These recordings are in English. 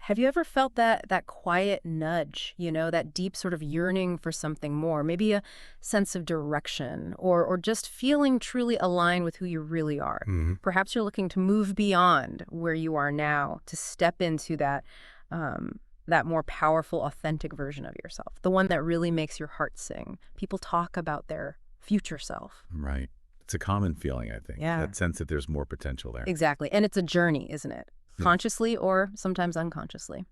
Have you ever felt that quiet nudge, that deep sort of yearning for something more, maybe a sense of direction or just feeling truly aligned with who you really are? Hmm. Perhaps you're looking to move beyond where you are now to step into that more powerful, authentic version of yourself, the one that really makes your heart sing. People talk about their future self. Right. It's a common feeling, I think, Yeah, that sense that there's more potential there. exactly. And it's a journey, isn't it? Yeah. Consciously or sometimes unconsciously.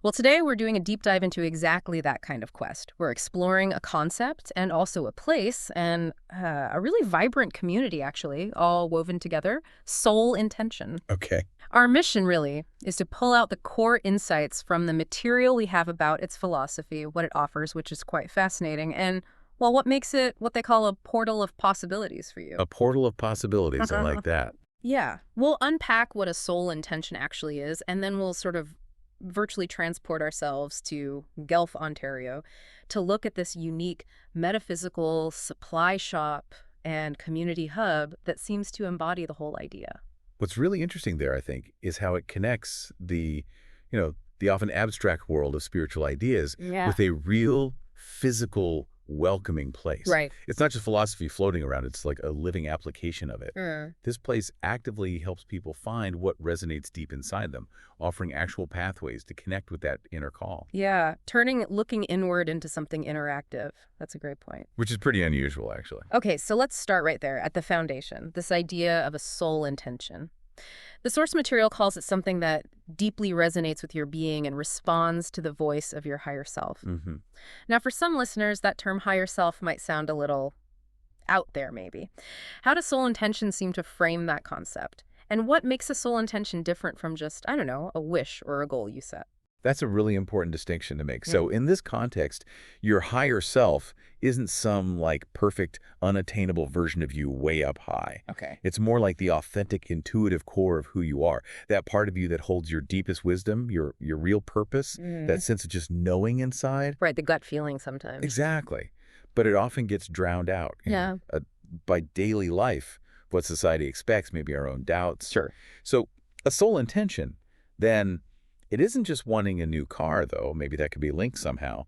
Well, today we're doing a deep dive into exactly that kind of quest. We're exploring a concept and also a place and a really vibrant community, actually, all woven together. Soul intention. Okay. Our mission, really, is to pull out the core insights from the material we have about its philosophy, what it offers, which is quite fascinating, and, well, what makes it what they call a portal of possibilities for you. A portal of possibilities. I like that. Yeah, we'll unpack what a soul intention actually is, and then we'll sort of virtually transport ourselves to Guelph, Ontario, to look at this unique metaphysical supply shop and community hub that seems to embody the whole idea. What's really interesting there, I think, is how it connects the often abstract world of spiritual ideas Yeah. with a real physical welcoming place. Right. It's not just philosophy floating around, it's like a living application of it. Mm. This place actively helps people find what resonates deep inside them, offering actual pathways to connect with that inner call, Yeah, looking inward into something interactive. That's a great point. which is pretty unusual, actually. Okay, so let's start right there at the foundation, this idea of a soul intention. The source material calls it something that deeply resonates with your being and responds to the voice of your higher self. Hmm. Now, for some listeners, that term higher self might sound a little out there, maybe. How does soul intention seem to frame that concept? And what makes a soul intention different from just, I don't know, a wish or a goal you set? That's a really important distinction to make. So in this context, your higher self isn't some like perfect, unattainable version of you way up high. Okay. It's more like the authentic, intuitive core of who you are. That part of you that holds your deepest wisdom, your real purpose, that sense of just knowing inside. Right, the gut feeling sometimes. Exactly. But it often gets drowned out Yeah. by daily life, what society expects, maybe our own doubts. Sure. So a soul intention, then it isn't just wanting a new car, though. Maybe that could be linked somehow.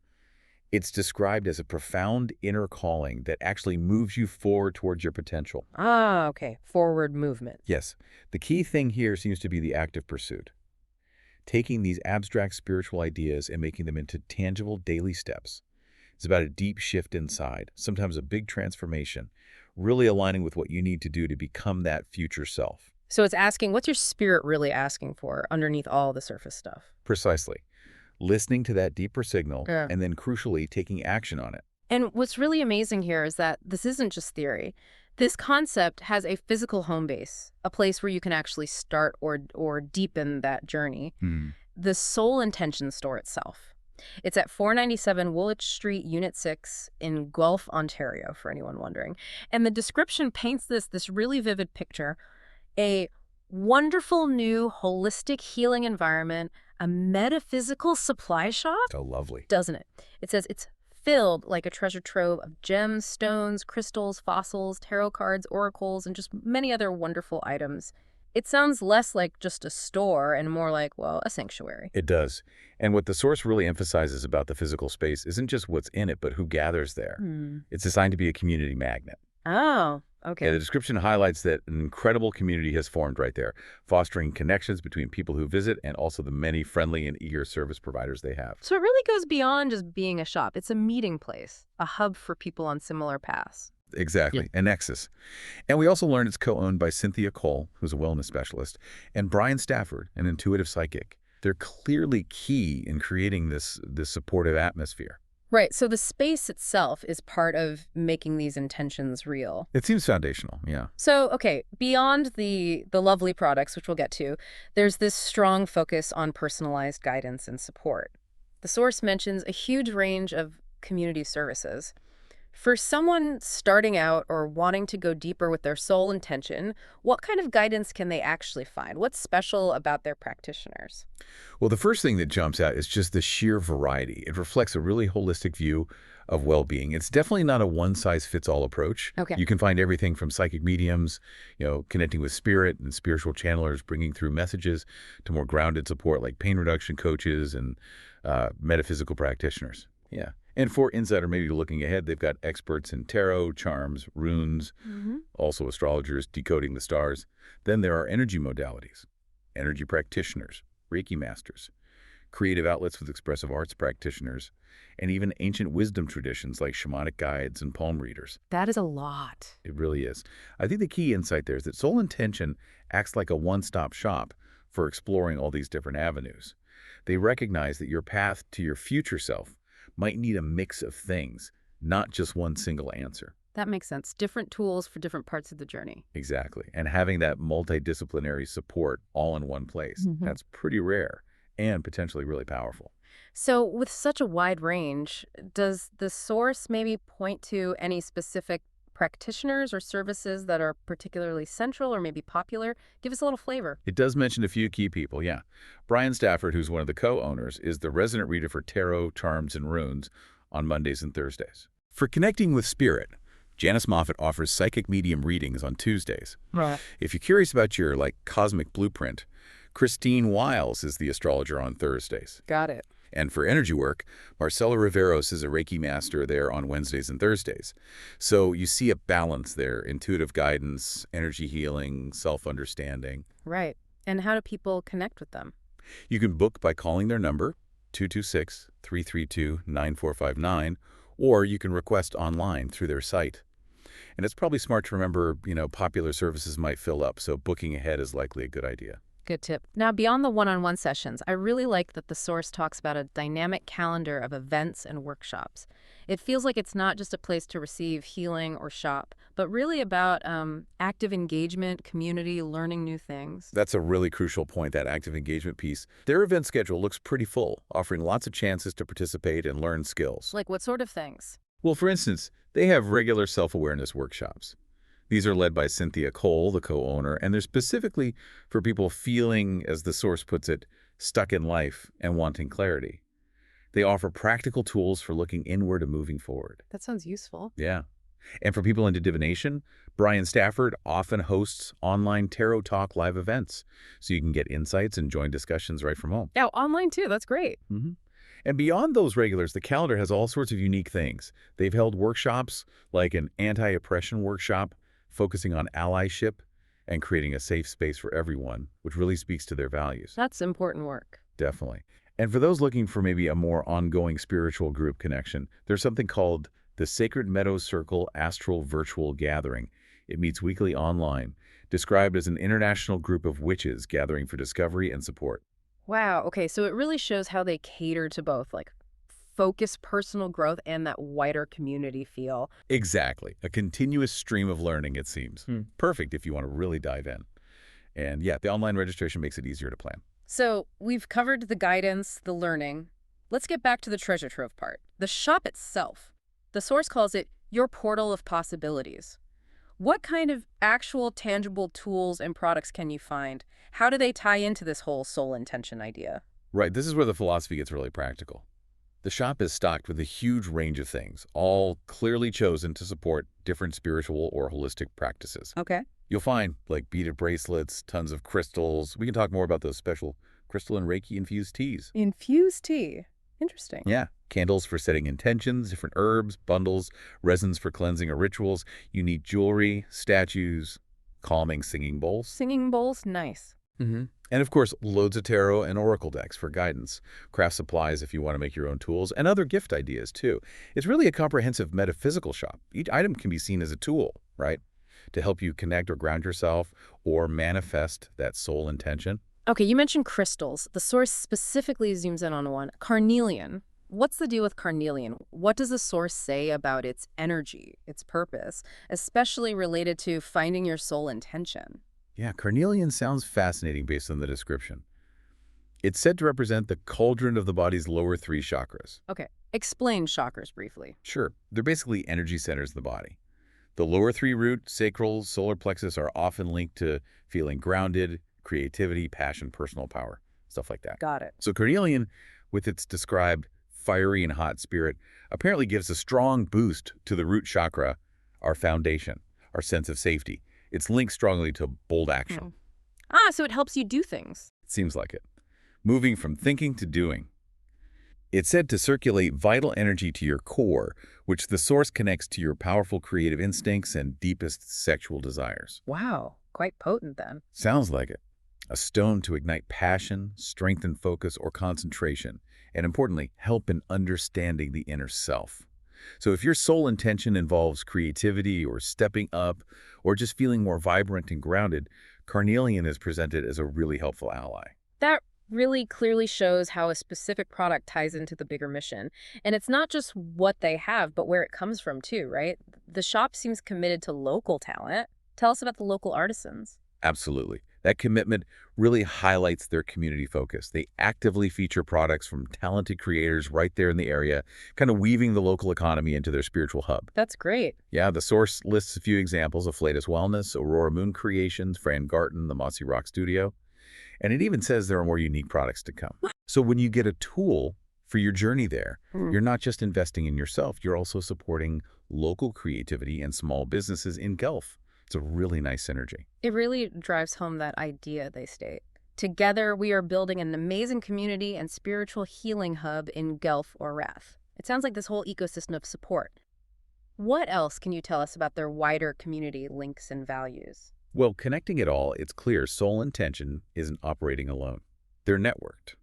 It's described as a profound inner calling that actually moves you forward towards your potential. Ah, okay. Forward movement. Yes, the key thing here seems to be the active pursuit. Taking these abstract spiritual ideas and making them into tangible daily steps. It's about a deep shift inside, sometimes a big transformation, really aligning with what you need to do to become that future self. So it's asking, what's your spirit really asking for underneath all the surface stuff? Precisely. Listening to that deeper signal, Yeah. and then crucially taking action on it. And what's really amazing here is that this isn't just theory. This concept has a physical home base, a place where you can actually start or deepen that journey. Hmm. The Soul Intention store itself. It's at 497 Woolwich Street, Unit 6 in Guelph, Ontario, for anyone wondering. And the description paints this really vivid picture. A wonderful new holistic healing environment, a metaphysical supply shop, Oh, lovely. doesn't it? It says it's filled like a treasure trove of gems, stones, crystals, fossils, tarot cards, oracles, and just many other wonderful items. It sounds less like just a store and more like, well, a sanctuary. It does. And what the source really emphasizes about the physical space isn't just what's in it, but who gathers there. Hmm. It's designed to be a community magnet. Oh, Yeah, okay. the description highlights that an incredible community has formed right there, fostering connections between people who visit and also the many friendly and eager service providers they have. So it really goes beyond just being a shop. It's a meeting place, a hub for people on similar paths. Exactly, a nexus. And we also learned it's co-owned by Cynthia Cole, who's a wellness specialist, and Brian Stafford, an intuitive psychic. They're clearly key in creating this supportive atmosphere. Right, so the space itself is part of making these intentions real. It seems foundational, yeah. So, okay, beyond the lovely products, which we'll get to, there's this strong focus on personalized guidance and support. The source mentions a huge range of community services, For someone starting out or wanting to go deeper with their soul intention, what kind of guidance can they actually find? What's special about their practitioners? Well, the first thing that jumps out is just the sheer variety. It reflects a really holistic view of well-being. It's definitely not a one-size-fits-all approach. Okay. You can find everything from psychic mediums, connecting with spirit and spiritual channelers, bringing through messages, to more grounded support like pain reduction coaches and metaphysical practitioners. Yeah. And for insider, maybe looking ahead, they've got experts in tarot, charms, runes, also astrologers decoding the stars. Then there are energy modalities, energy practitioners, Reiki masters, creative outlets with expressive arts practitioners, and even ancient wisdom traditions like shamanic guides and palm readers. That is a lot. It really is. I think the key insight there is that Soul Intention acts like a one-stop shop for exploring all these different avenues. They recognize that your path to your future self might need a mix of things, not just one single answer. That makes sense. Different tools for different parts of the journey. Exactly. And having that multidisciplinary support all in one place, that's pretty rare and potentially really powerful. So, with such a wide range, does the source maybe point to any specific practitioners or services that are particularly central or maybe popular? Give us a little flavor. It does mention a few key people, yeah. Brian Stafford, who's one of the co-owners, is the resident reader for tarot, charms, and runes on Mondays and Thursdays. For connecting with spirit, Janice Moffat offers psychic medium readings on Tuesdays. Right. If you're curious about your, cosmic blueprint, Christine Wiles is the astrologer on Thursdays. Got it. And for energy work, Marcela Riveros is a Reiki master there on Wednesdays and Thursdays. So you see a balance there, intuitive guidance, energy healing, self-understanding. Right. And how do people connect with them? You can book by calling their number, 226-332-9459, or you can request online through their site. And it's probably smart to remember, popular services might fill up, so booking ahead is likely a good idea. Good tip. Now, beyond the one-on-one sessions, I really like that the source talks about a dynamic calendar of events and workshops. It feels like it's not just a place to receive healing or shop, but really about active engagement, community, learning new things. That's a really crucial point, that active engagement piece. Their event schedule looks pretty full, offering lots of chances to participate and learn skills. Like what sort of things? Well, for instance, they have regular self-awareness workshops. These are led by Cynthia Cole, the co-owner, and they're specifically for people feeling, as the source puts it, stuck in life and wanting clarity. They offer practical tools for looking inward and moving forward. That sounds useful. Yeah. And for people into divination, Brian Stafford often hosts online Tarot Talk live events, so you can get insights and join discussions right from home. Yeah, online too. That's great. And beyond those regulars, the calendar has all sorts of unique things. They've held workshops like an anti-oppression workshop, focusing on allyship and creating a safe space for everyone, which really speaks to their values. That's important work. Definitely. And for those looking for maybe a more ongoing spiritual group connection, there's something called the Sacred Meadows Circle Astral Virtual Gathering. It meets weekly online, described as an international group of witches gathering for discovery and support. Wow. Okay, so it really shows how they cater to both, like focused personal growth and that wider community feel. Exactly. A continuous stream of learning, it seems. Perfect if you want to really dive in. And yeah, the online registration makes it easier to plan. So we've covered the guidance, the learning. Let's get back to the treasure trove part. The shop itself. The source calls it your portal of possibilities. What kind of actual tangible tools and products can you find? How do they tie into this whole soul intention idea? Right, this is where the philosophy gets really practical. The shop is stocked with a huge range of things, all clearly chosen to support different spiritual or holistic practices. Okay. You'll find, beaded bracelets, tons of crystals. We can talk more about those special crystal and Reiki-infused teas. Infused tea. Interesting. Yeah. Candles for setting intentions, different herbs, bundles, resins for cleansing or rituals, unique jewelry, statues, calming singing bowls. Singing bowls? Nice. And of course, loads of tarot and oracle decks for guidance, craft supplies if you want to make your own tools, and other gift ideas too. It's really a comprehensive metaphysical shop. Each item can be seen as a tool, right, to help you connect or ground yourself or manifest that soul intention. Okay, you mentioned crystals. The source specifically zooms in on one, carnelian. What's the deal with carnelian? What does the source say about its energy, its purpose, especially related to finding your soul intention? Yeah, carnelian sounds fascinating based on the description. It's said to represent the cauldron of the body's lower three chakras. Okay. Explain chakras briefly. Sure, they're basically energy centers of the body. The lower three root, sacral, solar plexus are often linked to feeling grounded, creativity, passion, personal power, stuff like that. Got it. So carnelian, with its described fiery and hot spirit, apparently gives a strong boost to the root chakra, our foundation, our sense of safety. It's linked strongly to bold action. So it helps you do things. It seems like it. Moving from thinking to doing. It's said to circulate vital energy to your core, which the source connects to your powerful creative instincts and deepest sexual desires. Wow, quite potent then. Sounds like it. A stone to ignite passion, strengthen focus or concentration, and importantly, help in understanding the inner self. So if your soul intention involves creativity or stepping up or just feeling more vibrant and grounded, carnelian is presented as a really helpful ally. That really clearly shows how a specific product ties into the bigger mission. And it's not just what they have, but where it comes from too, right? The shop seems committed to local talent. Tell us about the local artisans. Absolutely. That commitment really highlights their community focus. They actively feature products from talented creators right there in the area, kind of weaving the local economy into their spiritual hub. That's great. Yeah, the source lists a few examples of Flatus Wellness, Aurora Moon Creations, Fran Garten, the Mossy Rock Studio. And it even says there are more unique products to come. So when you get a tool for your journey there, you're not just investing in yourself, you're also supporting local creativity and small businesses in Guelph. It's a really nice synergy. It really drives home that idea, they state. Together, we are building an amazing community and spiritual healing hub in Guelph or Rath. It sounds like this whole ecosystem of support. What else can you tell us about their wider community links and values? Well, connecting it all, it's clear Soul Intention isn't operating alone. They're networked.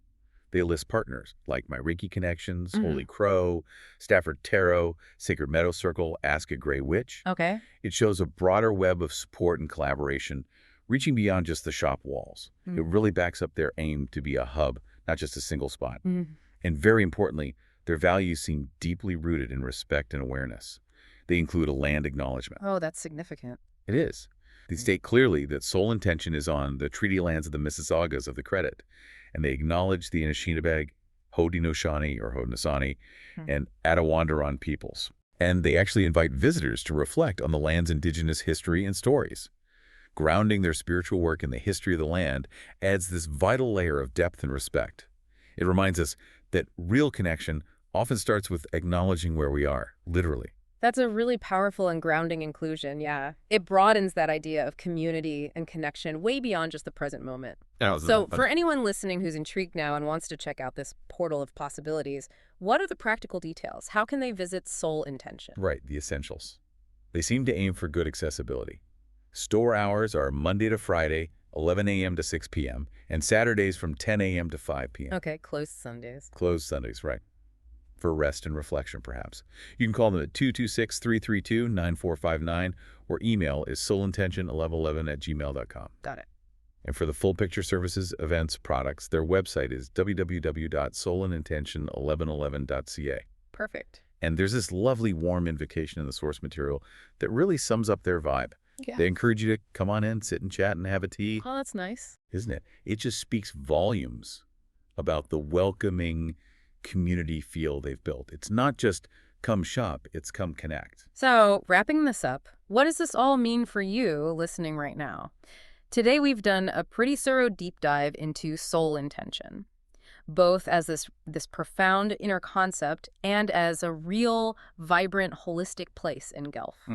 They list partners like My Reiki Connections, Holy Crow, Stafford Tarot, Sacred Meadow Circle, Ask a Grey Witch. Okay. It shows a broader web of support and collaboration, reaching beyond just the shop walls. It really backs up their aim to be a hub, not just a single spot. And very importantly, their values seem deeply rooted in respect and awareness. They include a land acknowledgement. Oh, that's significant. It is. They state clearly that Soul Intention is on the treaty lands of the Mississaugas of the Credit, and they acknowledge the Anishinaabe, Haudenosaunee or Haudenosaunee, and Attawandaron peoples. And they actually invite visitors to reflect on the land's indigenous history and stories. Grounding their spiritual work in the history of the land adds this vital layer of depth and respect. It reminds us that real connection often starts with acknowledging where we are, literally. That's a really powerful and grounding inclusion, yeah. It broadens that idea of community and connection way beyond just the present moment. So for anyone listening who's intrigued now and wants to check out this portal of possibilities, what are the practical details? How can they visit Soul Intention? Right, the essentials. They seem to aim for good accessibility. Store hours are Monday to Friday, 11 a.m. to 6 p.m., and Saturdays from 10 a.m. to 5 p.m. Okay, closed Sundays. Closed Sundays, right. For rest and reflection, perhaps. You can call them at 226-332-9459, or email is soulintention1111@gmail.com. Got it. And for the full picture services, events, products, their website is www.soulintention1111.ca. Perfect. And there's this lovely warm invocation in the source material that really sums up their vibe. Yeah. They encourage you to come on in, sit and chat, and have a tea. Oh, that's nice. Isn't it? It just speaks volumes about the welcoming community feel they've built. It's not just come shop, it's come connect. So, wrapping this up, what does this all mean for you listening right now? Today we've done a pretty thorough deep dive into Soul Intention, both as this profound inner concept and as a real, vibrant, holistic place in Guelph.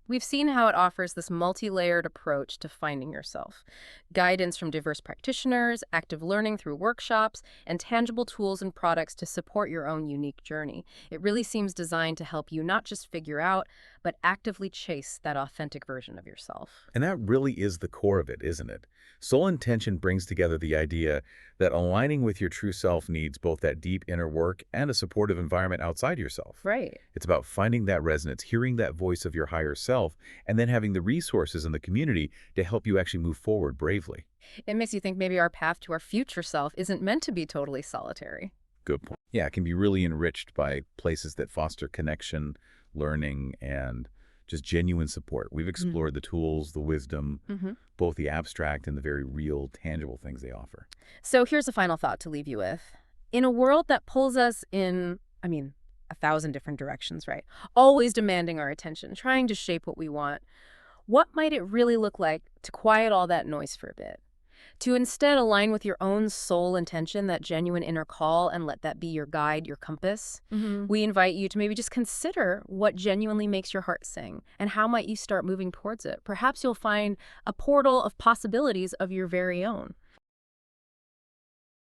We've seen how it offers this multi-layered approach to finding yourself. Guidance from diverse practitioners, active learning through workshops, and tangible tools and products to support your own unique journey. It really seems designed to help you not just figure out, but actively chase that authentic version of yourself. And that really is the core of it, isn't it? Soul Intention brings together the idea that aligning with your true self needs both that deep inner work and a supportive environment outside yourself. Right. It's about finding that resonance, hearing that voice of your higher self, and then having the resources in the community to help you actually move forward bravely. It makes you think maybe our path to our future self isn't meant to be totally solitary. Good point. Yeah, it can be really enriched by places that foster connection, learning, and just genuine support. We've explored the tools, the wisdom, both the abstract and the very real, tangible things they offer. So here's a final thought to leave you with. In a world that pulls us in, 1,000 different directions, right? Always demanding our attention, trying to shape what we want. What might it really look like to quiet all that noise for a bit? To instead align with your own soul intention, that genuine inner call, and let that be your guide, your compass. Hmm. We invite you to maybe just consider what genuinely makes your heart sing and how might you start moving towards it. Perhaps you'll find a portal of possibilities of your very own.